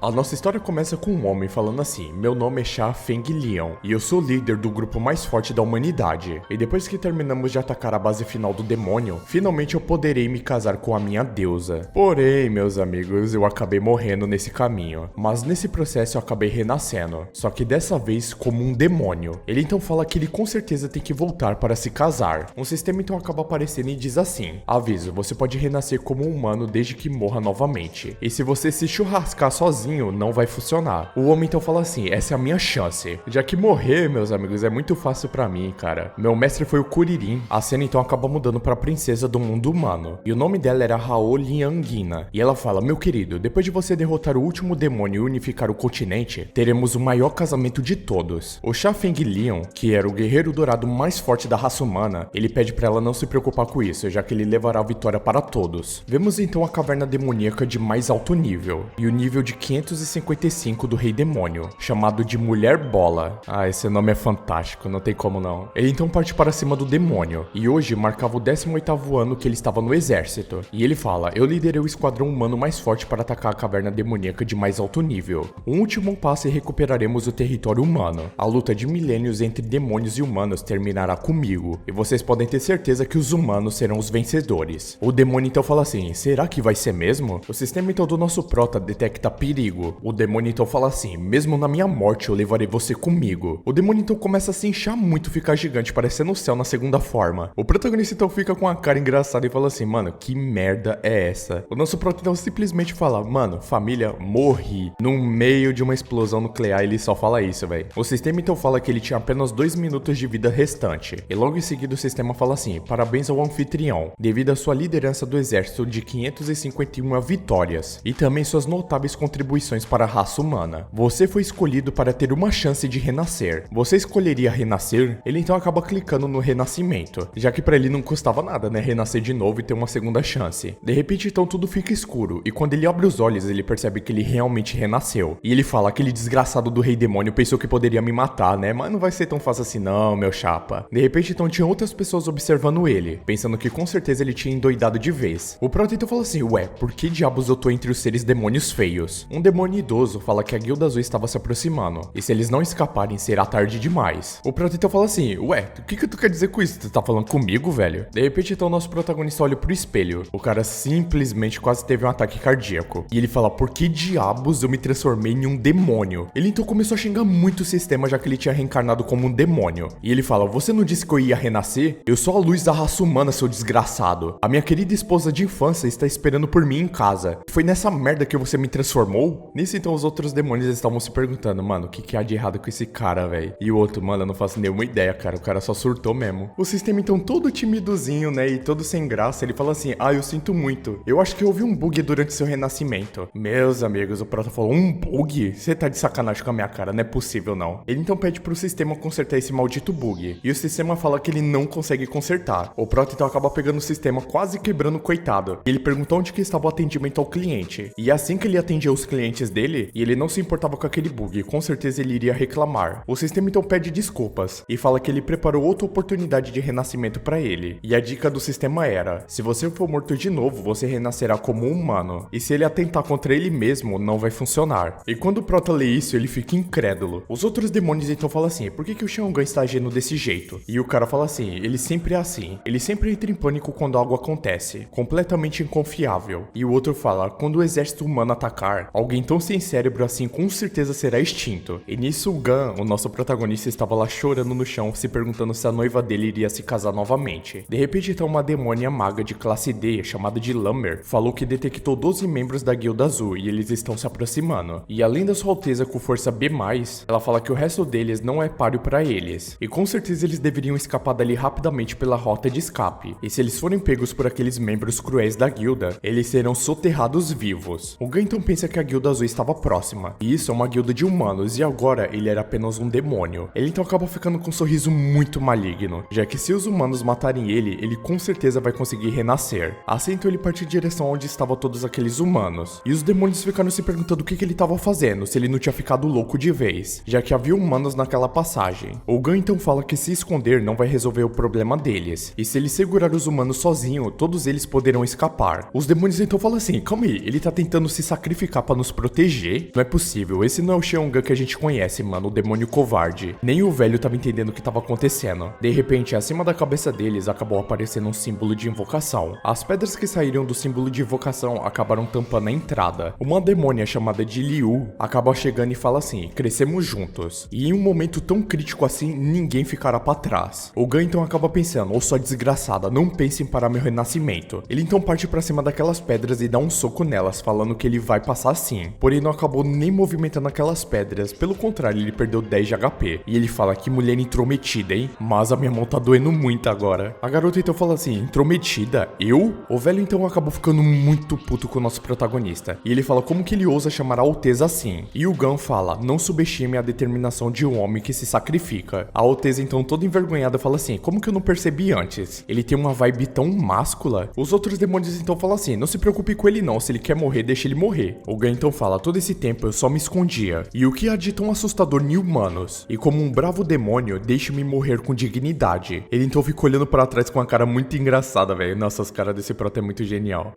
A nossa história começa com um homem falando assim: meu nome é Sha Feng Liang e eu sou líder do grupo mais forte da humanidade. E depois que terminamos de atacar a base final do demônio, finalmente eu poderei me casar com a minha deusa. Porém, meus amigos, eu acabei morrendo nesse caminho. Mas nesse processo eu acabei renascendo, só que dessa vez como um demônio. Ele então fala que ele com certeza tem que voltar para se casar. Um sistema então acaba aparecendo e diz assim: aviso, você pode renascer como um humano desde que morra novamente. E se você se churrascar sozinho, não vai funcionar. O homem então fala assim: essa é a minha chance. Já que morrer, meus amigos, é muito fácil pra mim, cara. Meu mestre foi o Kuririn. A cena então acaba mudando pra princesa do mundo humano. E o nome dela era Hao Liangina. E ela fala: meu querido, depois de você derrotar o último demônio e unificar o continente, teremos o maior casamento de todos. O Sha Feng Liang, que era o guerreiro dourado mais forte da raça humana, ele pede pra ela não se preocupar com isso, já que ele levará a vitória para todos. Vemos então a caverna demoníaca de mais alto nível. E o nível de 555 do Rei Demônio, chamado de Mulher Bola. Ah, esse nome é fantástico, não tem como não. Ele então parte para cima do demônio, e hoje marcava o 18º ano que ele estava no exército. E ele fala: eu liderei o esquadrão humano mais forte para atacar a caverna demoníaca de mais alto nível. O último passo e recuperaremos o território humano. A luta de milênios entre demônios e humanos terminará comigo, e vocês podem ter certeza que os humanos serão os vencedores. O demônio então fala assim: será que vai ser mesmo? O sistema então do nosso prota detecta perigo. O demônio então fala assim: mesmo na minha morte eu levarei você comigo. O demônio então começa a se inchar muito, ficar gigante, parecendo o céu na segunda forma. O protagonista então fica com a cara engraçada e fala assim: mano, que merda é essa? O nosso prota então simplesmente fala: mano, família, morri. No meio de uma explosão nuclear, ele só fala isso, velho. O sistema então fala que ele tinha apenas 2 minutos de vida restante. E logo em seguida o sistema fala assim: parabéns ao anfitrião, devido à sua liderança do exército de 551 vitórias, e também suas notáveis contribuições para a raça humana. Você foi escolhido para ter uma chance de renascer. Você escolheria renascer? Ele então acaba clicando no renascimento, já que para ele não custava nada, né, renascer de novo e ter uma segunda chance. De repente então tudo fica escuro, e quando ele abre os olhos ele percebe que ele realmente renasceu. E ele fala: aquele desgraçado do Rei Demônio pensou que poderia me matar, né, mas não vai ser tão fácil assim não, meu chapa. De repente então tinha outras pessoas observando ele, pensando que com certeza ele tinha endoidado de vez. O prota então falou assim: ué, por que diabos eu tô entre os seres demônios feios? Um demônio idoso fala que a Guilda Azul estava se aproximando, e se eles não escaparem será tarde demais. O prota então fala assim: ué, o que tu quer dizer com isso? Tu tá falando comigo, velho? De repente então nosso protagonista olha pro espelho. O cara simplesmente quase teve um ataque cardíaco. E ele fala: por que diabos eu me transformei em um demônio? Ele então começou a xingar muito o sistema, já que ele tinha reencarnado como um demônio. E ele fala: você não disse que eu ia renascer? Eu sou a luz da raça humana, seu desgraçado. A minha querida esposa de infância está esperando por mim em casa. Foi nessa merda que você me transformou? Nisso então os outros demônios estavam se perguntando: mano, o que há de errado com esse cara, velho? E o outro: mano, eu não faço nenhuma ideia, cara, o cara só surtou mesmo. O sistema então todo timidozinho, né, e todo sem graça, ele fala assim: ah, eu sinto muito, eu acho que houve um bug durante seu renascimento. Meus amigos, o prota falou: um bug? Você tá de sacanagem com a minha cara, não é possível não. Ele então pede pro sistema consertar esse maldito bug, e o sistema fala que ele não consegue consertar. O prota então acaba pegando o sistema, quase quebrando o coitado. Ele perguntou onde que estava o atendimento ao cliente, e assim que ele atendia os clientes dele, e ele não se importava com aquele bug, com certeza ele iria reclamar. O sistema então pede desculpas, e fala que ele preparou outra oportunidade de renascimento pra ele, e a dica do sistema era: se você for morto de novo, você renascerá como um humano, e se ele atentar contra ele mesmo, não vai funcionar. E quando o prota lê isso, ele fica incrédulo. Os outros demônios então falam assim: por que o Xianggan está agindo desse jeito? E o cara fala assim: ele sempre é assim, ele sempre entra em pânico quando algo acontece, completamente inconfiável. E o outro fala: quando o exército humano atacar, alguém tão sem cérebro assim com certeza será extinto. E nisso o Gan, o nosso protagonista, estava lá chorando no chão, se perguntando se a noiva dele iria se casar novamente. De repente então uma demônia maga de classe D, chamada de Lammer, falou que detectou 12 membros da Guilda Azul e eles estão se aproximando. E além da sua alteza com força B+, ela fala que o resto deles não é páreo para eles. E com certeza eles deveriam escapar dali rapidamente pela rota de escape. E se eles forem pegos por aqueles membros cruéis da guilda, eles serão soterrados vivos. O Gan então pensa que a Guilda Azul estava próxima, e isso é uma guilda de humanos, e agora ele era apenas um demônio. Ele então acaba ficando com um sorriso muito maligno, já que se os humanos matarem ele, ele com certeza vai conseguir renascer. Assim então ele parte em direção onde estavam todos aqueles humanos, e os demônios ficaram se perguntando o que ele estava fazendo, se ele não tinha ficado louco de vez, já que havia humanos naquela passagem. O Gan então fala que se esconder não vai resolver o problema deles, e se ele segurar os humanos sozinho, todos eles poderão escapar. Os demônios então falam assim: calma aí, ele tá tentando se sacrificar para nos proteger? Não é possível, esse não é o Xiong'an que a gente conhece, mano, o demônio covarde. Nem o velho tava entendendo o que tava acontecendo. De repente, acima da cabeça deles, acabou aparecendo um símbolo de invocação. As pedras que saíram do símbolo de invocação acabaram tampando a entrada. Uma demônia chamada de Liu acaba chegando e fala assim: crescemos juntos. E em um momento tão crítico assim, ninguém ficará pra trás. O Gan então acaba pensando: ô sua desgraçada, não pense em parar meu renascimento. Ele então parte pra cima daquelas pedras e dá um soco nelas, falando que ele vai passar sim. Porém não acabou nem movimentando aquelas pedras, pelo contrário, ele perdeu 10 de HP. E ele fala: que mulher intrometida, hein? Mas a minha mão tá doendo muito agora. A garota então fala assim: intrometida? Eu? O velho então acabou ficando muito puto com o nosso protagonista. E ele fala como que ele ousa chamar a Alteza assim. E o Gan fala: não subestime a determinação de um homem que se sacrifica. A Alteza então toda envergonhada fala assim: como que eu não percebi antes? Ele tem uma vibe tão máscula. Os outros demônios então falam assim: não se preocupe com ele não, se ele quer morrer, deixa ele morrer. O Gan então fala: todo esse tempo eu só me escondia. E o que há de tão assustador em humanos? E como um bravo demônio, deixe-me morrer com dignidade. Ele então fica olhando para trás com uma cara muito engraçada, velho. Nossa, as caras desse prota é muito genial.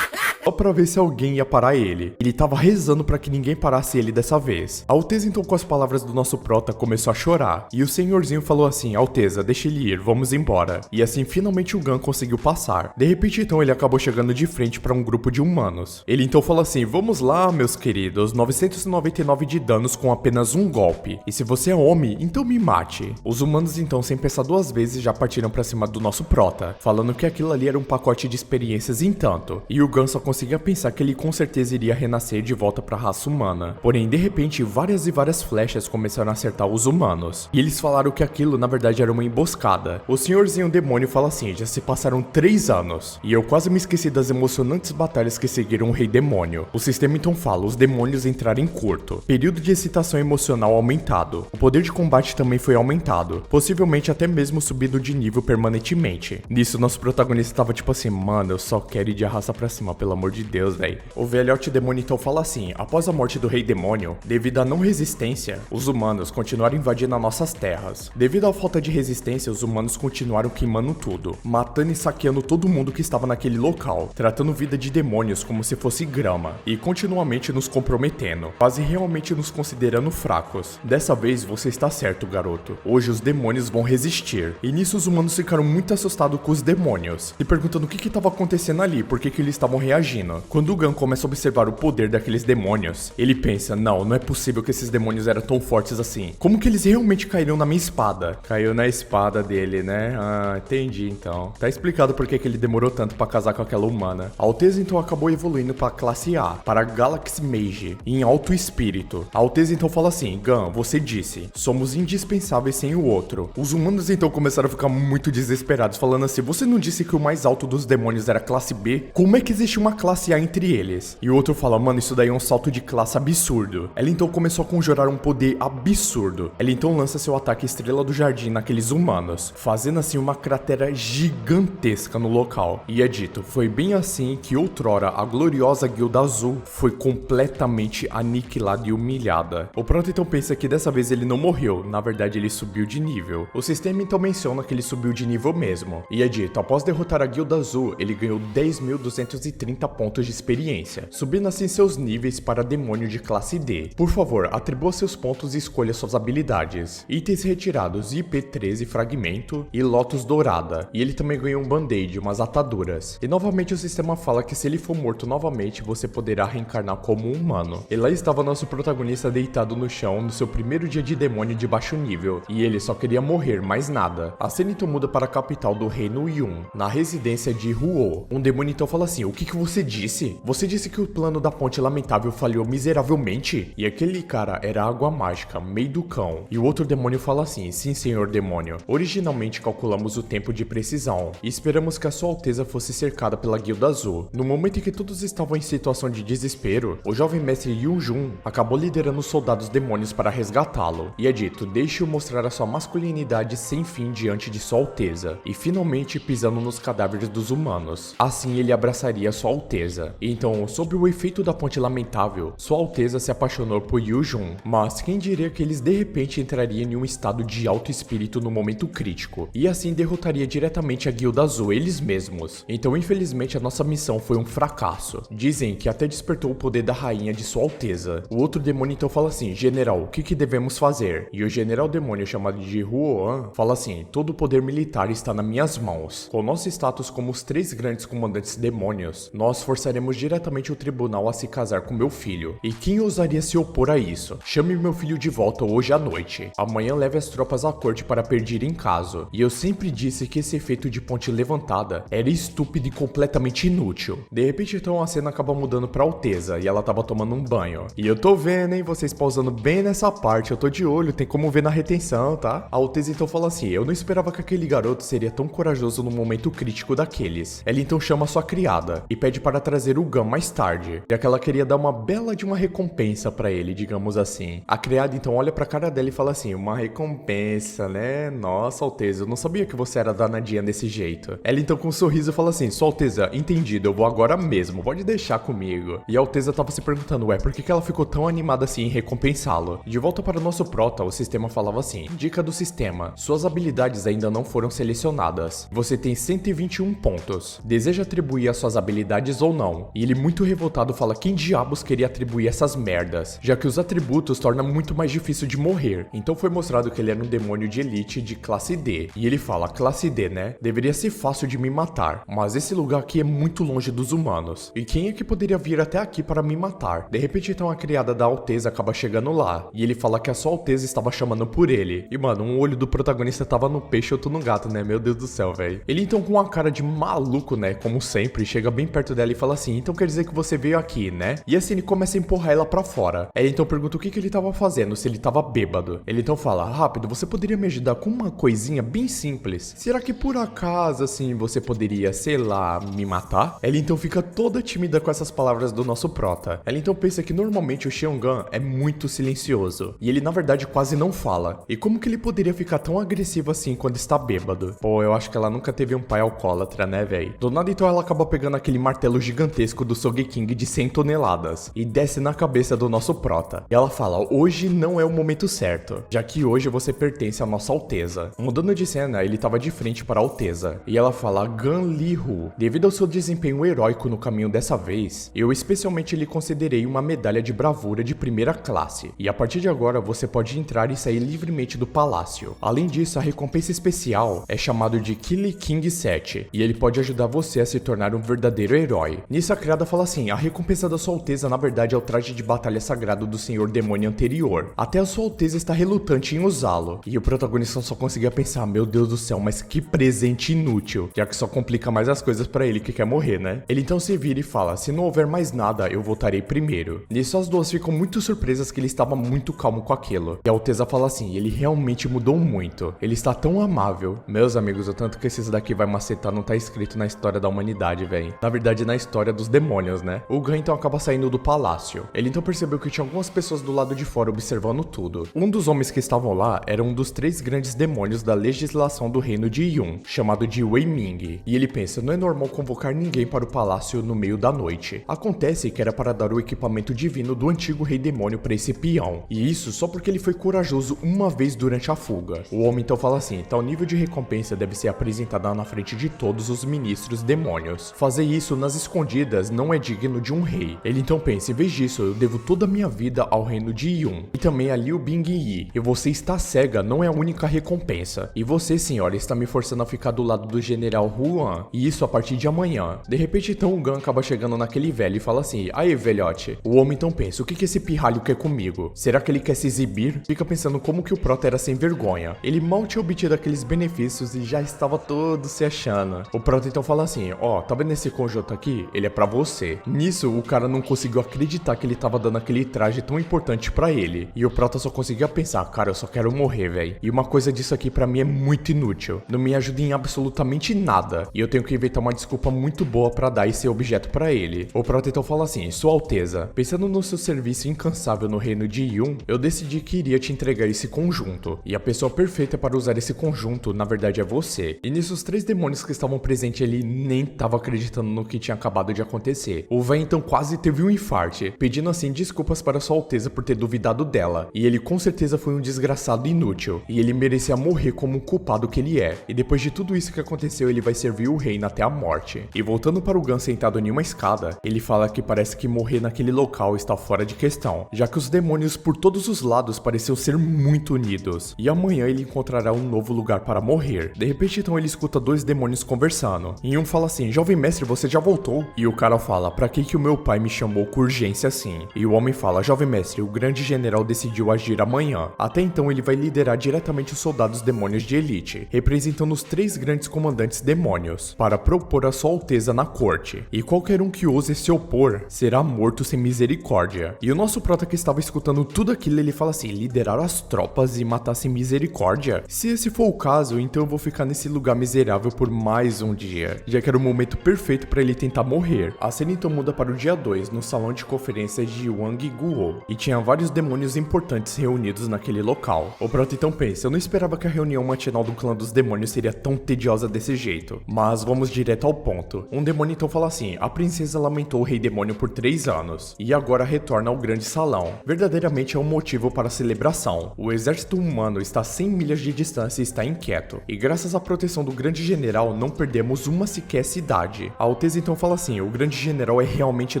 Só pra ver se alguém ia parar ele. Ele tava rezando pra que ninguém parasse ele dessa vez. A Alteza então, com as palavras do nosso prota, começou a chorar. E o senhorzinho falou assim: Alteza, deixa ele ir, vamos embora. E assim finalmente o Gan conseguiu passar. De repente então ele acabou chegando de frente pra um grupo de humanos. Ele então falou assim: vamos lá meus queridos, 999 de danos com apenas um golpe. E se você é homem, então me mate. Os humanos então, sem pensar duas vezes, já partiram pra cima do nosso prota, falando que aquilo ali era um pacote de experiências em tanto. E o Gan só conseguia pensar que ele com certeza iria renascer de volta para a raça humana. Porém, de repente, várias e várias flechas começaram a acertar os humanos. E eles falaram que aquilo, na verdade, era uma emboscada. O senhorzinho demônio fala assim: já se passaram 3 anos. E eu quase me esqueci das emocionantes batalhas que seguiram o rei demônio. O sistema então fala: os demônios entraram em curto. Período de excitação emocional aumentado. O poder de combate também foi aumentado. Possivelmente até mesmo subido de nível permanentemente. Nisso, nosso protagonista tava tipo assim: mano, eu só quero ir de arrasta pra cima, pelo amor de Deus, velho. O velhote demônio então fala assim: após a morte do rei demônio, devido à não resistência, os humanos continuaram invadindo as nossas terras. Devido à falta de resistência, os humanos continuaram queimando tudo, matando e saqueando todo mundo que estava naquele local, tratando vida de demônios como se fosse grama, e continuamente nos comprometendo, quase realmente nos considerando fracos. Dessa vez você está certo, garoto. Hoje os demônios vão resistir. E nisso os humanos ficaram muito assustados com os demônios, se perguntando o que estava acontecendo ali, por que eles estavam reagindo. Quando o Gan começa a observar o poder daqueles demônios, ele pensa: não é possível que esses demônios eram tão fortes assim. Como que eles realmente caíram na minha espada? Caiu na espada dele, né? Ah, entendi então. Tá explicado por que ele demorou tanto pra casar com aquela humana. A Alteza então acabou evoluindo pra classe A, para Galaxy Mage, em alto espírito. A Alteza então fala assim: Gan, você disse, somos indispensáveis sem o outro. Os humanos então começaram a ficar muito desesperados, falando assim: você não disse que o mais alto dos demônios era classe B? Como é que existe uma classe A entre eles? E o outro fala: mano, isso daí é um salto de classe absurdo. Ela então começou a conjurar um poder absurdo. Ela então lança seu ataque Estrela do Jardim naqueles humanos, fazendo assim uma cratera gigantesca no local. E é dito: foi bem assim que outrora a gloriosa Guilda Azul foi completamente aniquilada e humilhada. O Proto então pensa que dessa vez ele não morreu, na verdade ele subiu de nível. O sistema então menciona que ele subiu de nível mesmo. E é dito: após derrotar a Guilda Azul, ele ganhou 10.230 pontos de experiência, subindo assim seus níveis para demônio de classe D. Por favor, atribua seus pontos e escolha suas habilidades. Itens retirados: IP13 Fragmento e Lotus Dourada. E ele também ganhou um band-aid, umas ataduras. E novamente o sistema fala que se ele for morto novamente, você poderá reencarnar como um humano. E lá estava nosso protagonista deitado no chão no seu primeiro dia de demônio de baixo nível, e ele só queria morrer, mais nada. A cena então muda para a capital do reino Yun, na residência de Huo. Um demônio então fala assim: o que você disse? Você disse que o plano da ponte lamentável falhou miseravelmente? E aquele cara era água mágica, meio do cão. E o outro demônio fala assim: sim, senhor demônio. Originalmente calculamos o tempo de precisão e esperamos que a sua alteza fosse cercada pela Guilda Azul. No momento em que todos estavam em situação de desespero, o jovem mestre Yu Jun acabou liderando os soldados demônios para resgatá-lo. E é dito: deixe-o mostrar a sua masculinidade sem fim diante de sua alteza, e finalmente pisando nos cadáveres dos humanos. Assim ele abraçaria sua alteza Alteza. Então, sob o efeito da ponte lamentável, Sua Alteza se apaixonou por Yu Jun, mas quem diria que eles de repente entrariam em um estado de alto espírito no momento crítico, e assim derrotaria diretamente a Guilda Azul eles mesmos. Então, infelizmente, a nossa missão foi um fracasso. Dizem que até despertou o poder da rainha de Sua Alteza. O outro demônio então fala assim: General, o que devemos fazer? E o general demônio chamado de Huoan fala assim: todo o poder militar está nas minhas mãos. Com nosso status como os 3 grandes comandantes demônios, nós forçaremos diretamente o tribunal a se casar com meu filho. E quem ousaria se opor a isso? Chame meu filho de volta hoje à noite. Amanhã leve as tropas à corte para pedirem caso. E eu sempre disse que esse efeito de ponte levantada era estúpido e completamente inútil. De repente então a cena acaba mudando pra Alteza e ela tava tomando um banho. E eu tô vendo, hein, vocês pausando bem nessa parte, eu tô de olho, tem como ver na retenção, tá? A Alteza então fala assim: eu não esperava que aquele garoto seria tão corajoso no momento crítico daqueles. Ela então chama sua criada e pede para trazer o Gun mais tarde, já que ela queria dar uma bela de uma recompensa pra ele, digamos assim. A criada então olha pra cara dela e fala assim: uma recompensa, né? Nossa, Alteza, eu não sabia que você era danadinha desse jeito. Ela então com um sorriso fala assim: Sua Alteza, entendido, eu vou agora mesmo, pode deixar comigo. E a Alteza tava se perguntando, ué, por que ela ficou tão animada assim em recompensá-lo? De volta para o nosso prota, o sistema falava assim: dica do sistema, suas habilidades ainda não foram selecionadas. Você tem 121 pontos. Deseja atribuir as suas habilidades ou não? E ele muito revoltado fala: quem diabos queria atribuir essas merdas? Já que os atributos tornam muito mais difícil de morrer. Então foi mostrado que ele era um demônio de elite de classe D. E ele fala: classe D, né? Deveria ser fácil de me matar, mas esse lugar aqui é muito longe dos humanos. E quem é que poderia vir até aqui para me matar? De repente então a criada da Alteza acaba chegando lá, e ele fala que a Sua Alteza estava chamando por ele. E mano, um olho do protagonista tava no peixe e outro no gato, né? Meu Deus do céu, velho. Ele então com uma cara de maluco, né? Como sempre, chega bem perto dela e fala assim: então quer dizer que você veio aqui, né? E assim ele começa a empurrar ela pra fora. Ela então pergunta o que ele tava fazendo, se ele tava bêbado. Ele então fala: rápido, você poderia me ajudar com uma coisinha bem simples? Será que por acaso, assim, você poderia, sei lá, me matar? Ela então fica toda tímida com essas palavras do nosso prota. Ela então pensa que normalmente o Xiong'an é muito silencioso, e ele na verdade quase não fala. E como que ele poderia ficar tão agressivo assim quando está bêbado? Pô, eu acho que ela nunca teve um pai alcoólatra, né, véi? Do nada então ela acaba pegando aquele martelo gigantesco do Sogeking de 100 toneladas e desce na cabeça do nosso prota. E ela fala: hoje não é o momento certo, já que hoje você pertence à nossa Alteza. Mudando de cena, ele tava de frente para a Alteza, e ela fala: Gan Li-Hu, devido ao seu desempenho heróico no caminho dessa vez, eu especialmente lhe considerei uma medalha de bravura de primeira classe, e a partir de agora você pode entrar e sair livremente do palácio. Além disso, a recompensa especial é chamado de Kili King 7, e ele pode ajudar você a se tornar um verdadeiro herói. Nisso a criada fala assim: a recompensa da Sua Alteza na verdade é o traje de batalha sagrado do senhor demônio anterior. Até a Sua Alteza está relutante em usá-lo. E o protagonista só conseguia pensar: meu Deus do céu, mas que presente inútil, já que só complica mais as coisas pra ele que quer morrer, né? Ele então se vira e fala: se não houver mais nada, eu voltarei primeiro. Nisso as duas ficam muito surpresas que ele estava muito calmo com aquilo. E a Alteza fala assim: ele realmente mudou muito. Ele está tão amável. Meus amigos, o tanto que esses daqui vai macetar não tá escrito na história da humanidade, velho. Na verdade, na história dos demônios, né? O Gan então acaba saindo do palácio. Ele então percebeu que tinha algumas pessoas do lado de fora observando tudo. Um dos homens que estavam lá era um dos 3 grandes demônios da legislação do reino de Yun, chamado de Wei Ming. E ele pensa: não é normal convocar ninguém para o palácio no meio da noite. Acontece que era para dar o equipamento divino do antigo rei demônio para esse peão. E isso só porque ele foi corajoso uma vez durante a fuga. O homem então fala assim: tal nível de recompensa deve ser apresentada na frente de todos os ministros demônios. Fazer isso nas escondidas não é digno de um rei. Ele então pensa: em vez disso, eu devo toda a minha vida ao reino de Yun e também a Liu Bingyi. E você está cega não é a única recompensa. E você, senhora, está me forçando a ficar do lado do general Huan, e isso a partir de amanhã. De repente então o Gan acaba chegando naquele velho e fala assim: aí, velhote. O homem então pensa: o que esse pirralho quer comigo? Será que ele quer se exibir? Fica pensando como que o prota era sem vergonha. Ele mal tinha obtido aqueles benefícios e já estava todo se achando. O prota então fala assim: ó, tá vendo esse conjunto aqui? Ele é pra você. Nisso, o cara não conseguiu acreditar que ele tava dando aquele traje tão importante pra ele. E o prota só conseguia pensar: cara, eu só quero morrer, velho. E uma coisa disso aqui pra mim é muito inútil. Não me ajuda em absolutamente nada. E eu tenho que inventar uma desculpa muito boa pra dar esse objeto pra ele. O prota então fala assim: Sua Alteza, pensando no seu serviço incansável no reino de Yun, eu decidi que iria te entregar esse conjunto. E a pessoa perfeita para usar esse conjunto, na verdade, é você. E nisso os 3 demônios que estavam presentes ali nem estavam acreditando no que tinha acabado de acontecer. O véi então quase teve um infarte, pedindo assim desculpas para Sua Alteza por ter duvidado dela. E ele com certeza foi um desgraçado inútil, e ele merecia morrer como um culpado que ele é. E depois de tudo isso que aconteceu, ele vai servir o reino até a morte. E voltando para o Gun sentado em uma escada, ele fala que parece que morrer naquele local está fora de questão, já que os demônios por todos os lados pareciam ser muito unidos. E amanhã ele encontrará um novo lugar para morrer. De repente então ele escuta dois demônios conversando. E um fala assim: jovem mestre, você já voltou? E o cara fala: pra que o meu pai me chamou com urgência assim? E o homem fala: jovem mestre, o grande general decidiu agir amanhã. Até então ele vai liderar diretamente os soldados demônios de elite, representando os 3 grandes comandantes demônios, para propor a Sua Alteza na corte. E qualquer um que ouse se opor será morto sem misericórdia. E o nosso prota que estava escutando tudo aquilo, ele fala assim: liderar as tropas e matar sem misericórdia? Se esse for o caso, então eu vou ficar nesse lugar miserável por mais um dia, já que era o momento perfeito para ele tentar morrer. A cena então muda para o dia 2, no salão de conferências de Wang Guo, e tinha vários demônios importantes reunidos naquele local. O prota então pensa: eu não esperava que a reunião matinal do clã dos demônios seria tão tediosa desse jeito, mas vamos direto ao ponto. Um demônio então fala assim: a princesa lamentou o rei demônio por 3 anos, e agora retorna ao grande salão. Verdadeiramente é um motivo para a celebração. O exército humano está a 100 milhas de distância e está inquieto, e graças à proteção do grande general não perdemos uma sequer cidade. A Alteza então fala assim: o grande general é realmente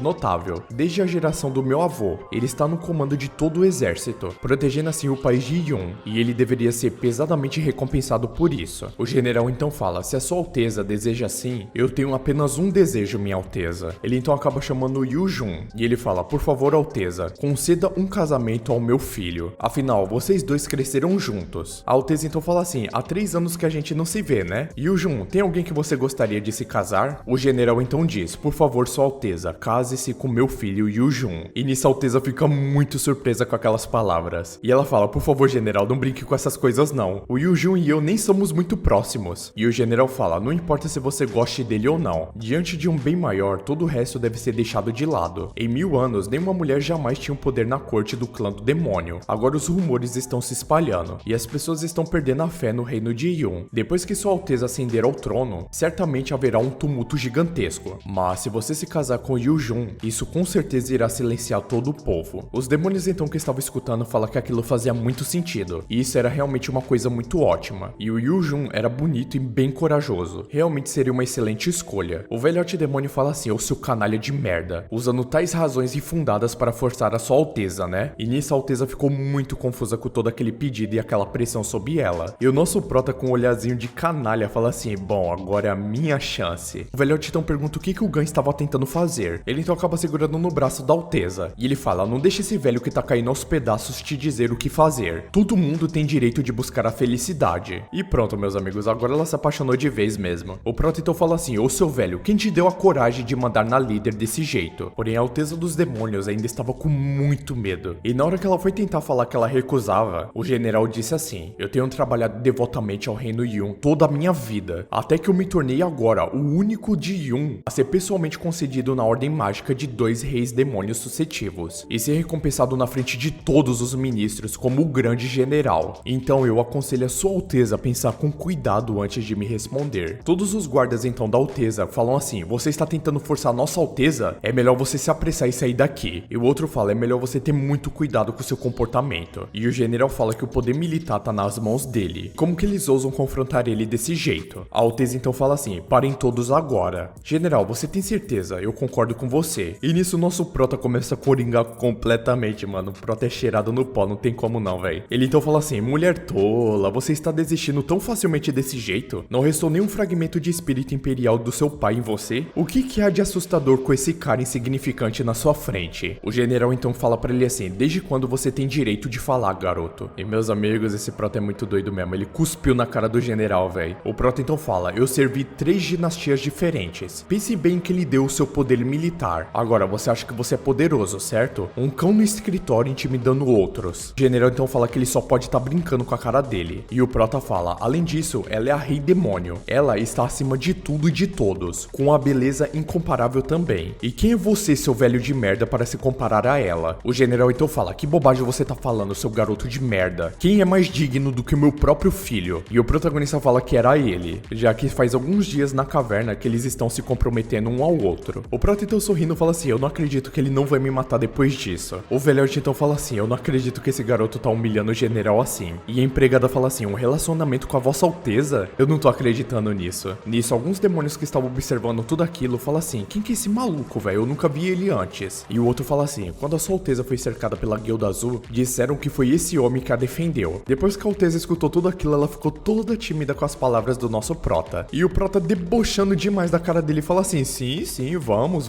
notável. Desde a geração do meu avô, ele está no comando de todo o exército, protegendo assim o país de Yun, e ele deveria ser pesadamente recompensado por isso. O general então fala: se a Sua Alteza deseja assim, eu tenho apenas um desejo, minha Alteza. Ele então acaba chamando Yu Jun, e ele fala: por favor, Alteza, conceda um casamento ao meu filho. Afinal, vocês dois cresceram juntos. A Alteza então fala assim: há 3 anos que a gente não se vê, né? Yu Jun, tem alguém que você gostaria de se casar? O general então diz: por favor, Sua Alteza, case-se com meu filho Yu Jun. E nisso a Alteza fica muito surpresa com aquelas palavras. E ela fala: por favor, general, não brinque com essas coisas não. O Yu Jun e eu nem somos muito próximos. E o general fala: não importa se você goste dele ou não. Diante de um bem maior, todo o resto deve ser deixado de lado. Em 1000 anos, nenhuma mulher jamais tinha um poder na corte do clã do demônio. Agora os rumores estão se espalhando, e as pessoas estão perdendo a fé no reino de Yun. Depois que Sua Alteza ascender ao trono, certamente haverá um tumulto gigantesco. Mas se você se casar com Yu Jun, isso com certeza irá silenciar todo o povo. Os demônios então que estavam escutando falam que aquilo fazia muito sentido, e isso era realmente uma coisa muito ótima. E o Yu Jun era bonito e bem corajoso. Realmente seria uma excelente escolha. O velhote demônio fala assim: ô seu canalha de merda, usando tais razões infundadas para forçar a Sua Alteza, né? E nisso a Alteza ficou muito confusa com todo aquele pedido e aquela pressão sobre ela. E o nosso prota com um olhazinho de canalha fala assim: bom, agora é a minha chance. O velhote então pergunta o que o Gun estava tentando fazer. Ele então acaba segurando no braço da Alteza, e ele fala: não deixe esse velho que tá caindo aos pedaços te dizer o que fazer. Todo mundo tem direito de buscar a felicidade. E pronto, meus amigos, agora ela se apaixonou de vez mesmo. O prota então fala assim: ô seu velho, quem te deu a coragem de mandar na líder desse jeito? Porém a Alteza dos demônios ainda estava com muito medo. E na hora que ela foi tentar falar que ela recusava, o general disse assim: eu tenho trabalhado devotamente ao reino Yun toda a minha vida, até que eu me tornei agora o único de Yun a ser pessoalmente concedido na ordem mágica de 2 reis demônios sucessivos, e ser recompensado na frente de todos os ministros como o grande general. Então eu aconselho a Sua Alteza a pensar com cuidado antes de me responder. Todos os guardas então da Alteza falam assim: você está tentando forçar a Nossa Alteza? É melhor você se apressar e sair daqui. E o outro fala: é melhor você ter muito cuidado com seu comportamento. E o general fala que o poder militar tá nas mãos dele. Como que eles ousam confrontar ele desse jeito? A Alteza então fala assim: parem todos agora. General, você tem certeza? Eu concordo com você. E nisso o nosso prota começa a coringar completamente, mano. O prota é cheirado no pó, não tem como não, velho. Ele então fala assim: mulher tola, você está desistindo tão facilmente desse jeito? Não restou nenhum fragmento de espírito imperial do seu pai em você? O que há de assustador com esse cara insignificante na sua frente? O general então fala pra ele assim: desde quando você tem direito de falar, garoto? E meus amigos, esse prota é muito doido mesmo. Ele cuspiu na cara do general, velho. O prota então fala: eu servi 3 dinastias diferentes. Pense bem que ele deu o seu poder militar. Agora, você acha que você é poderoso, certo? Um cão no escritório intimidando outros. O general então fala que ele só pode estar brincando com a cara dele. E o prota fala: além disso, ela é a rei demônio. Ela está acima de tudo e de todos, com uma beleza incomparável também. E quem é você, seu velho de merda, para se comparar a ela? O general então fala: que bobagem você tá falando, seu garoto de merda. Quem é mais digno do que o meu próprio filho? E o protagonista fala que era ele, já que faz alguns dias na caverna que eles estão se comprometendo prometendo um ao outro. O Prota então sorrindo fala assim, eu não acredito que ele não vai me matar depois disso. O velhote então fala assim, eu não acredito que esse garoto tá humilhando o general assim. E a empregada fala assim, um relacionamento com a Vossa Alteza? Eu não tô acreditando nisso. Nisso, alguns demônios que estavam observando tudo aquilo falam assim, quem que é esse maluco, velho? Eu nunca vi ele antes. E o outro fala assim, quando a Sua Alteza foi cercada pela Guilda Azul, disseram que foi esse homem que a defendeu. Depois que a Alteza escutou tudo aquilo, ela ficou toda tímida com as palavras do nosso Prota. E o Prota, debochando demais da cara dele, fala assim, sim, vamos.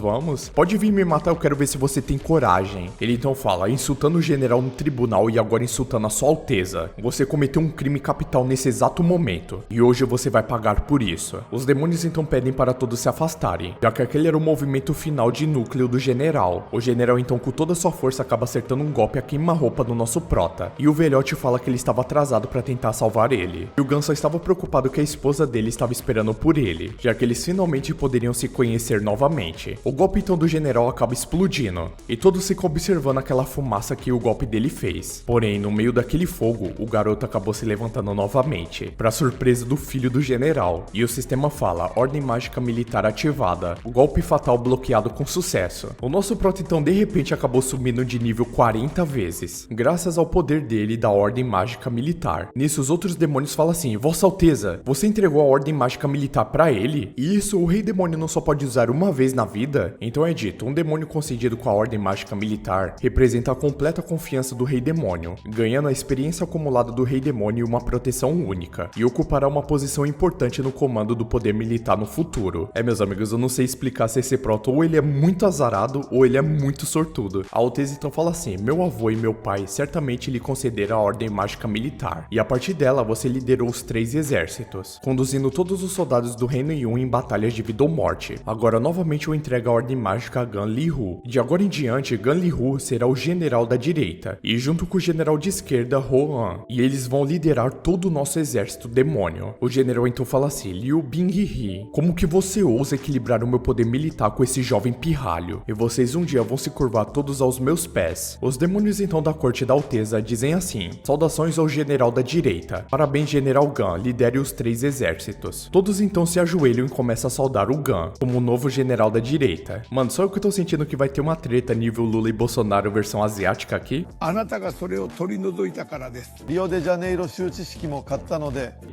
Pode vir me matar, eu quero ver se você tem coragem. Ele então fala, insultando o general no tribunal e agora insultando a Sua Alteza. Você cometeu um crime capital nesse exato momento. E hoje você vai pagar por isso. Os demônios então pedem para todos se afastarem, já que aquele era o movimento final de núcleo do general. O general então com toda a sua força acaba acertando um golpe a queima-roupa do nosso Prota. E o velhote fala que ele estava atrasado para tentar salvar ele. E o Gun só estava preocupado que a esposa dele estava esperando por ele, já que eles finalmente poderiam se conhecer novamente. O golpe então do general acaba explodindo, e todos ficam observando aquela fumaça que o golpe dele fez. Porém, no meio daquele fogo, o garoto acabou se levantando novamente, para surpresa do filho do general. E o sistema fala, ordem mágica militar ativada, o golpe fatal bloqueado com sucesso. O nosso Prota então de repente acabou subindo de nível 40 vezes, graças ao poder dele e da ordem mágica militar. Nisso os outros demônios falam assim, Vossa Alteza, você entregou a ordem mágica militar para ele? E isso o rei demônio não só pode usar uma vez na vida? Então é dito, um demônio concedido com a ordem mágica militar representa a completa confiança do rei demônio, ganhando a experiência acumulada do rei demônio e uma proteção única, e ocupará uma posição importante no comando do poder militar no futuro. Meus amigos, eu não sei explicar se esse Prota ou ele é muito azarado ou ele é muito sortudo. A Alteza então fala assim, meu avô e meu pai certamente lhe concederam a ordem mágica militar, e a partir dela você liderou os 3 exércitos, conduzindo todos os soldados do Reino Yun em batalhas de vida ou morte. Agora novamente eu entrego a ordem mágica a Gan Li Hu. De agora em diante, Gan Li Hu será o general da direita, e junto com o general de esquerda, Ho An, e eles vão liderar todo o nosso exército demônio. O general então fala assim, Liu Binghi, como que você ousa equilibrar o meu poder militar com esse jovem pirralho? E vocês um dia vão se curvar todos aos meus pés. Os demônios então da corte da Alteza dizem assim, saudações ao general da direita. Parabéns, general Gan, lidere os 3 exércitos. Todos então se ajoelham e começam a saudar o Gan, como o novo general da direita. Mano, só eu que tô sentindo que vai ter uma treta nível Lula e Bolsonaro versão asiática aqui.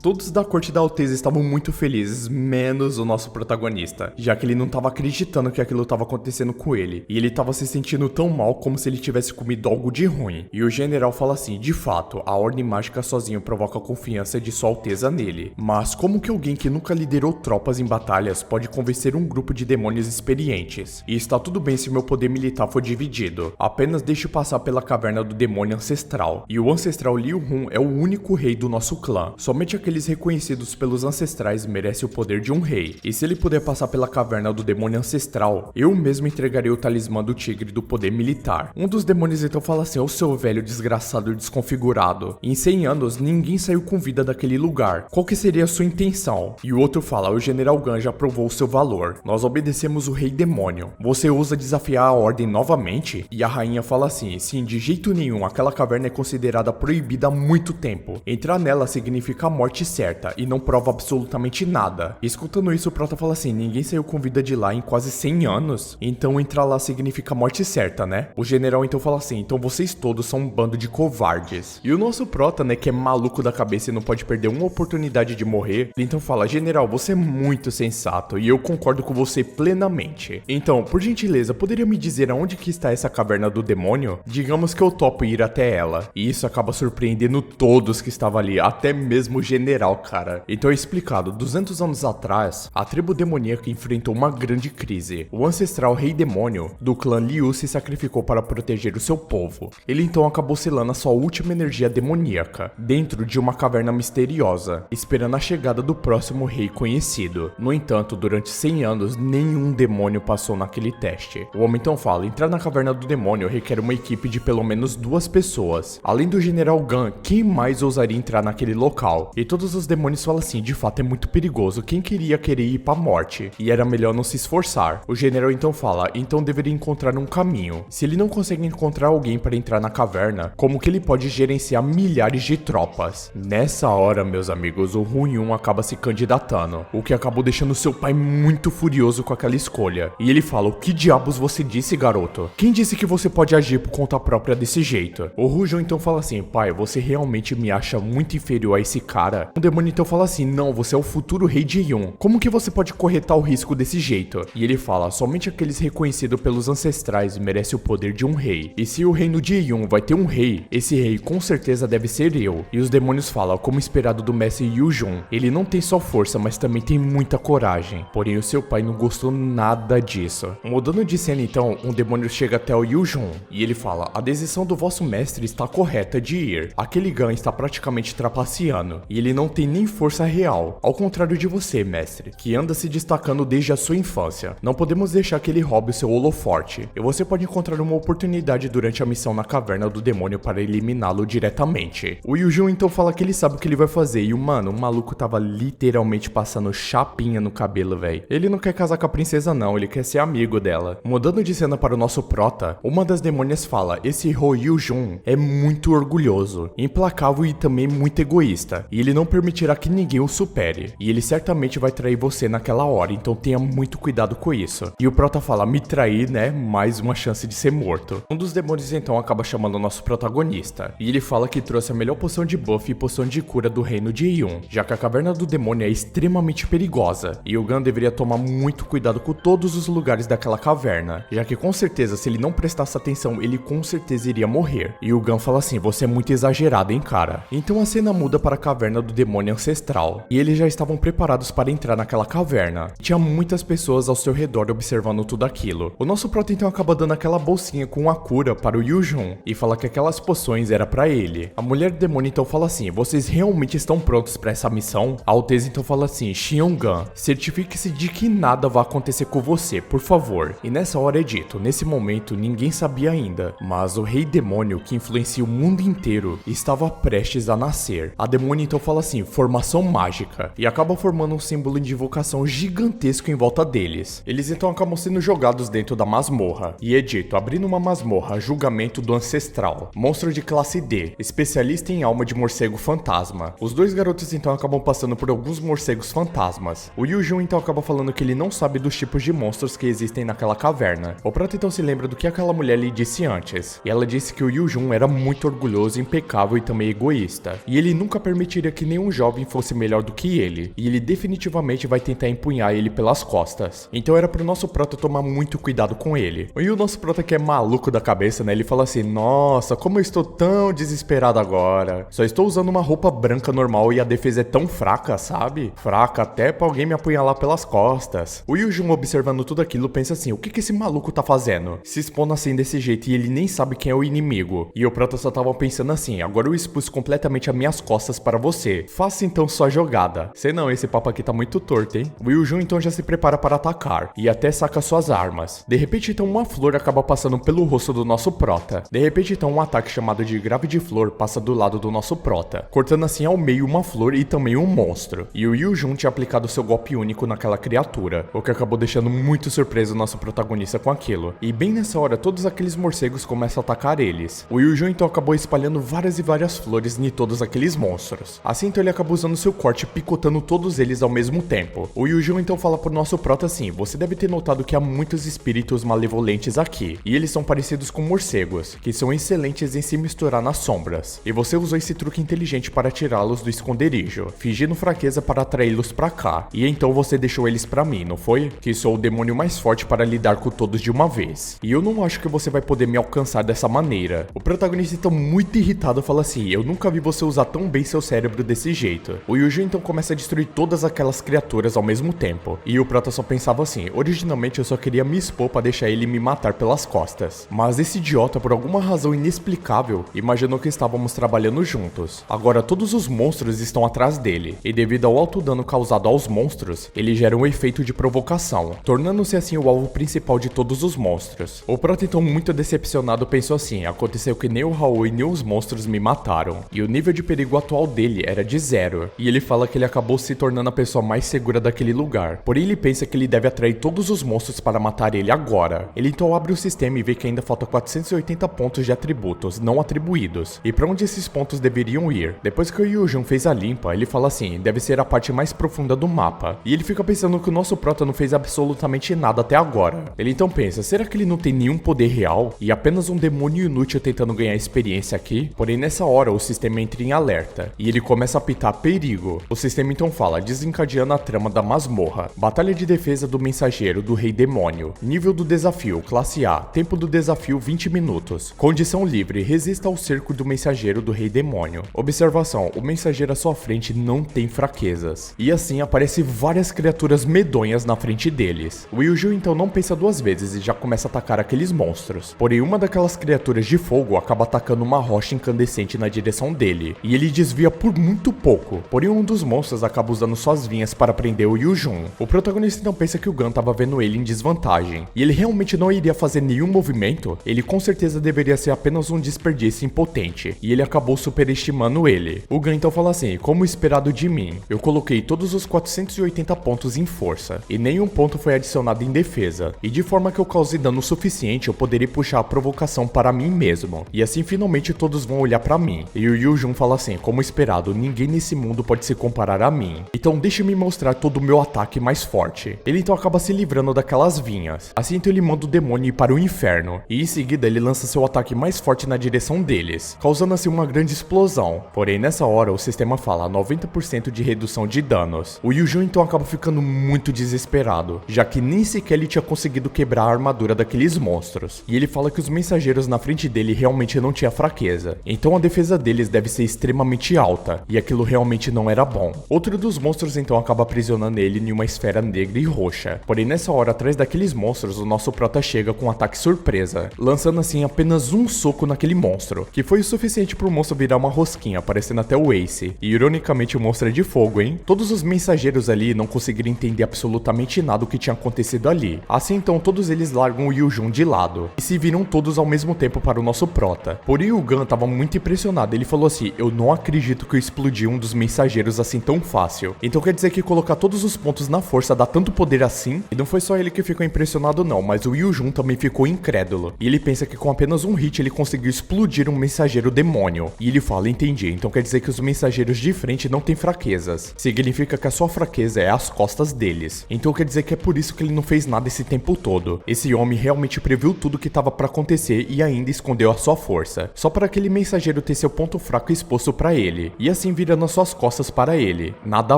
Todos da corte da Alteza estavam muito felizes, menos o nosso protagonista, já que ele não tava acreditando que aquilo tava acontecendo com ele, e ele tava se sentindo tão mal como se ele tivesse comido algo de ruim. E o general fala assim, de fato, a ordem mágica sozinho provoca a confiança de Sua Alteza nele, mas como que alguém que nunca liderou tropas em batalhas pode convencer um grupo de demônios experientes? E está tudo bem se meu poder militar for dividido, apenas deixe passar pela caverna do demônio ancestral, e o ancestral Liu Hun é o único rei do nosso clã. Somente aqueles reconhecidos pelos ancestrais merecem o poder de um rei, e se ele puder passar pela caverna do demônio ancestral, eu mesmo entregarei o talismã do tigre do poder militar. Um dos demônios então fala assim, ô seu velho desgraçado e desconfigurado, em 100 anos ninguém saiu com vida daquele lugar, qual que seria a sua intenção? E o outro fala, o general Gan já provou o seu valor, nós obedecemos o rei demônio, você ousa desafiar a ordem novamente? E a rainha fala assim, sim, de jeito nenhum, aquela caverna é considerada proibida há muito tempo, entrar nela significa a morte certa e não prova absolutamente nada. Escutando isso, o Prota fala assim, ninguém saiu com vida de lá em quase 100 anos, então entrar lá significa morte certa, né? O general então fala assim, então vocês todos são um bando de covardes. E o nosso Prota, né, que é maluco da cabeça e não pode perder uma oportunidade de morrer, ele então fala, general, você é muito sensato e eu concordo com você plenamente. Então, por gentileza, poderia me dizer aonde que está essa caverna do demônio? Digamos que eu topo ir até ela. E isso acaba surpreendendo todos que estavam ali, até mesmo o general, cara. Então é explicado, 200 anos atrás, a tribo demoníaca enfrentou uma grande crise. O ancestral rei demônio do clã Liu se sacrificou para proteger o seu povo. Ele então acabou selando a sua última energia demoníaca dentro de uma caverna misteriosa, esperando a chegada do próximo rei conhecido. No entanto, durante 100 anos, nenhum demônio passou naquele teste. O homem então fala, entrar na caverna do demônio requer uma equipe de pelo menos 2 pessoas. Além do general Gan, quem mais ousaria entrar naquele local? E todos os demônios falam assim, de fato é muito perigoso, quem queria ir pra morte? E era melhor não se esforçar. O general então fala, então deveria encontrar um caminho. Se ele não consegue encontrar alguém para entrar na caverna, como que ele pode gerenciar milhares de tropas? Nessa hora, meus amigos, o Hun Yun acaba se candidatando, o que acabou deixando seu pai muito muito furioso com aquela escolha. E ele fala, o que diabos você disse, garoto? Quem disse que você pode agir por conta própria desse jeito? O Rujo então fala assim, pai, você realmente me acha muito inferior a esse cara? O demônio então fala assim, não, você é o futuro rei de Yun. Como que você pode corretar o risco desse jeito? E ele fala, somente aqueles reconhecidos pelos ancestrais merecem o poder de um rei. E se o reino de Yun vai ter um rei, esse rei com certeza deve ser eu. E os demônios falam, como esperado do mestre Yujun, ele não tem só força, mas também tem muita coragem. Porém, o seu pai não gostou nada disso. Mudando de cena então, um demônio chega até o Yujun e ele fala, a decisão do vosso mestre está correta de ir. Aquele Gan está praticamente trapaceando e ele não tem nem força real, ao contrário de você, mestre, que anda se destacando desde a sua infância. Não podemos deixar que ele roube o seu holoforte, e você pode encontrar uma oportunidade durante a missão na caverna do demônio para eliminá-lo diretamente. O Yujun então fala que ele sabe o que ele vai fazer e o maluco tava literalmente passando chapinha no cabelo, velho. Ele não quer casar com a princesa não, ele quer ser amigo dela. Mudando de cena para o nosso prota, uma das demônias fala, esse Ho Yujun é muito orgulhoso, implacável e também muito egoísta, e ele não permitirá que ninguém o supere, e ele certamente vai trair você naquela hora, então tenha muito cuidado com isso. E o prota fala, me trair, né, mais uma chance de ser morto. Um dos demônios então acaba chamando o nosso protagonista, e ele fala que trouxe a melhor poção de buff e poção de cura do reino de Yun, já que a caverna do demônio é extremamente perigosa, e o Gan deveria tomar muito cuidado com todos os lugares daquela caverna, já que com certeza se ele não prestasse atenção, ele com certeza iria morrer. E o Gan fala assim, você é muito exagerado, hein, cara? Então a cena muda para a caverna do demônio ancestral, e eles já estavam preparados para entrar naquela caverna. Tinha muitas pessoas ao seu redor observando tudo aquilo. O nosso prota então acaba dando aquela bolsinha com a cura para o Yujun, e fala que aquelas poções era para ele. A mulher do demônio então fala assim, vocês realmente estão prontos para essa missão? A Alteza então fala assim, Xionggan, certifique-se de que nada vai acontecer com você, por favor. E nessa hora é dito, nesse momento ninguém sabia ainda, mas o rei demônio que influencia o mundo inteiro estava prestes a nascer. A demônio então fala assim, formação mágica, e acaba formando um símbolo de invocação gigantesco em volta deles. Eles então acabam sendo jogados dentro da masmorra, e é dito, abrindo uma masmorra, julgamento do ancestral, monstro de classe D, especialista em alma de morcego fantasma. Os dois garotos então acabam passando por alguns morcegos fantasmas. O Yujun então acaba falando que ele não sabe dos tipos de monstros que existem naquela caverna. O prota então se lembra do que aquela mulher lhe disse antes, e ela disse que o Yujun era muito orgulhoso, impecável e também egoísta, e ele nunca permitiria que nenhum jovem fosse melhor do que ele, e ele definitivamente vai tentar empunhar ele pelas costas. Então era pro nosso prota tomar muito cuidado com ele. E o nosso prota, que é maluco da cabeça, né, ele fala assim, nossa, como eu estou tão desesperado agora, só estou usando uma roupa branca normal e a defesa é tão fraca, sabe? Fraca até pra alguém me apunhalar pelas costas. O Yujun, observando tudo aquilo, pensa assim, o que esse maluco tá fazendo? Se expondo assim desse jeito e ele nem sabe quem é o inimigo. E o prota só tava pensando assim, agora eu expus completamente as minhas costas para você. Faça então sua jogada. Sei não, esse papo aqui tá muito torto, hein? O Yujun então já se prepara para atacar, e até saca suas armas. De repente então uma flor acaba passando pelo rosto do nosso prota. De repente então um ataque chamado de grave de flor passa do lado do nosso prota, cortando assim ao meio uma flor e também um monstro. E o Yujun tinha aplicado seu golpe único naquela criatura, o que acabou deixando muito surpreso o nosso protagonista com aquilo. E bem nessa hora todos aqueles morcegos começam a atacar eles. O Yujun então acabou espalhando várias e várias flores em todos aqueles monstros. Assim então ele acabou usando seu corte picotando todos eles ao mesmo tempo. O Yujun então fala pro nosso prota assim, você deve ter notado que há muitos espíritos malevolentes aqui, e eles são parecidos com morcegos, que são excelentes em se misturar nas sombras. E você usou esse truque inteligente para tirá-los do esconderijo, fingindo fraqueza para atraí-los pra cá. E então você deixou eles pra mim, não foi? Que sou o demônio mais forte para lidar com todos de uma vez. E eu não acho que você vai poder me alcançar dessa maneira. O protagonista então muito irritado fala assim, eu nunca vi você usar tão bem seu cérebro desse jeito. O Yujun então começa a destruir todas aquelas criaturas ao mesmo tempo. E o prota só pensava assim, originalmente eu só queria me expor para deixar ele me matar pelas costas. Mas esse idiota, por alguma razão inexplicável, imaginou que estávamos trabalhando juntos. Agora todos os monstros estão atrás dele, e devido ao alto dano causado aos monstros, ele gera um efeito de provocação, tornando-se assim o alvo principal de todos os monstros. O prota então muito decepcionado pensou assim, aconteceu que nem o Raul e nem os monstros me mataram, e o nível de perigo atual dele era de 0, e ele fala que ele acabou se tornando a pessoa mais segura daquele lugar, porém ele pensa que ele deve atrair todos os monstros para matar ele agora. Ele então abre o sistema e vê que ainda falta 480 pontos de atributos não atribuídos, e para onde esses pontos deveriam ir. Depois que o Yujun fez a limpa, ele fala assim, deve ser a parte mais profunda do mapa, e ele fica pensando que o nosso prota não fez absolutamente nada até agora. Ele então pensa, será que ele não tem nenhum poder real e apenas um demônio inútil tentando ganhar experiência aqui? Porém nessa hora o sistema entra em alerta e ele começa a apitar perigo. O sistema então fala, desencadeando a trama da masmorra. Batalha de defesa do mensageiro do rei demônio. Nível do desafio, classe A. Tempo do desafio 20 minutos. Condição livre, resista ao cerco do mensageiro do rei demônio. Observação, o mensageiro à sua frente não tem fraquezas. E assim aparecem várias criaturas medonhas na frente deles. O Yuju então não pensa duas vezes e já começa a atacar aqueles monstros. Porém uma daquelas criaturas de fogo acaba atacando uma rocha incandescente na direção dele. E ele desvia por muito pouco. Porém um dos monstros acaba usando suas vinhas para prender o Yujun. O protagonista então pensa que o Gun estava vendo ele em desvantagem. E ele realmente não iria fazer nenhum movimento. Ele com certeza deveria ser apenas um desperdício impotente. E ele acabou superestimando ele. O Gun então fala assim, como esperado de mim, eu coloquei todos os 480 pontos em força. E nenhum ponto foi adicionado em defesa. E de forma que eu cause dano suficiente, eu poderia puxar a provocação para mim mesmo. E assim finalmente todos vão olhar para mim. E o Yujun fala assim, como esperado, ninguém nesse mundo pode se comparar a mim. Então deixe-me mostrar todo o meu ataque mais forte. Ele então acaba se livrando daquelas vinhas. Assim então ele manda o demônio ir para o inferno. E em seguida ele lança seu ataque mais forte na direção deles, causando assim uma grande explosão. Porém nessa hora o sistema fala 90% de redução de danos. O Yujun então acaba ficando muito desesperado, já que nem sequer ele tinha conseguido quebrar a armadura daqueles monstros. E ele fala que os mensageiros na frente dele realmente não tinha fraqueza. Então a defesa deles deve ser extremamente alta. E aquilo realmente não era bom. Outro dos monstros então acaba aprisionando ele em uma esfera negra e roxa. Porém nessa hora, atrás daqueles monstros, o nosso prota chega com um ataque surpresa, lançando assim apenas um soco naquele monstro, que foi o suficiente para o monstro virar uma rosquinha, aparecendo até o Ace. E ironicamente o monstro é de fogo, hein? Todos os mensageiros ali não conseguiram entender absolutamente nada do que tinha acontecido ali. Assim então todos eles largam o Yujun de lado e se viram todos ao mesmo tempo para o nosso prota. Porém o Gun tava muito impressionado, ele falou assim, eu não acredito que eu explodi um dos mensageiros assim tão fácil. Então quer dizer que colocar todos os pontos na força dá tanto poder assim? E não foi só ele que ficou impressionado não, mas o Yujun também ficou incrédulo. E ele pensa que com apenas um hit ele conseguiu explodir um mensageiro demônio. E ele fala, entendi, então quer dizer que os mensageiros de frente não têm fraquezas. Significa que a sua fraqueza é as costas deles. Então quer dizer que é por isso que ele não fez nada esse tempo todo. Esse homem realmente previu tudo que estava para acontecer e ainda escondeu a sua força. Só para aquele mensageiro ter seu ponto fraco exposto para ele. E assim virando as suas costas para ele. Nada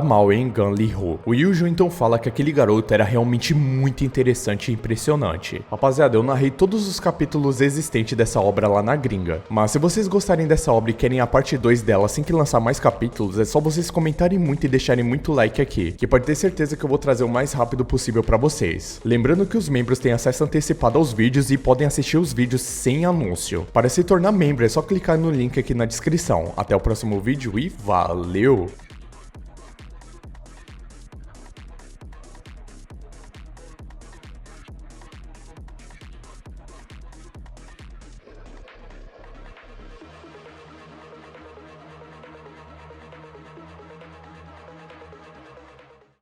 mal, hein, Gun Li-Hu. O Yujun então fala que aquele garoto era realmente muito interessante e impressionante. Rapaziada, eu narrei todos os capítulos existentes dessa obra lá na gringa. Mas se vocês gostarem dessa obra e querem a parte 2 dela assim que lançar mais capítulos, é só vocês comentarem muito e deixarem muito like aqui, que pode ter certeza que eu vou trazer o mais rápido possível para vocês. Lembrando que os membros têm acesso antecipado aos vídeos e podem assistir os vídeos sem anúncio. Para se tornar membro é só clicar no link aqui na descrição. Até o próximo vídeo e valeu!